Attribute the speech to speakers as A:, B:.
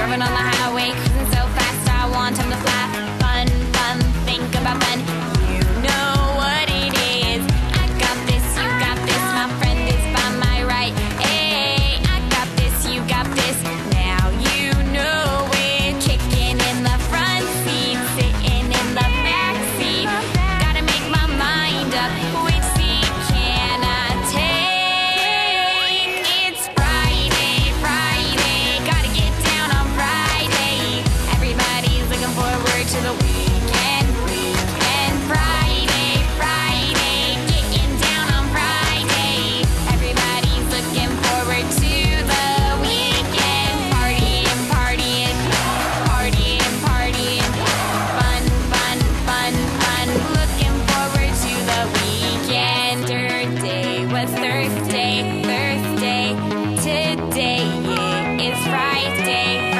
A: Driving on the highway, cruising so fast, I want time to fly. Fun, fun, think about fun. You know what it is. I got this, you got this. My friend is by my right. Hey, I got this, you got this. Now you know we're kicking in the front seat, sitting in the back seat. Gotta make my mind up. Which seat can I take? It's Friday, Friday. Gotta get down on Friday. Everybody's looking forward to the weekend, weekend. Friday, Friday. Getting down on Friday. Everybody's looking forward to the weekend. Partying, partying, partying, partying. Fun, fun, fun, fun. Looking forward to the weekend. Yesterday was Thursday, Thursday. Today it is Friday.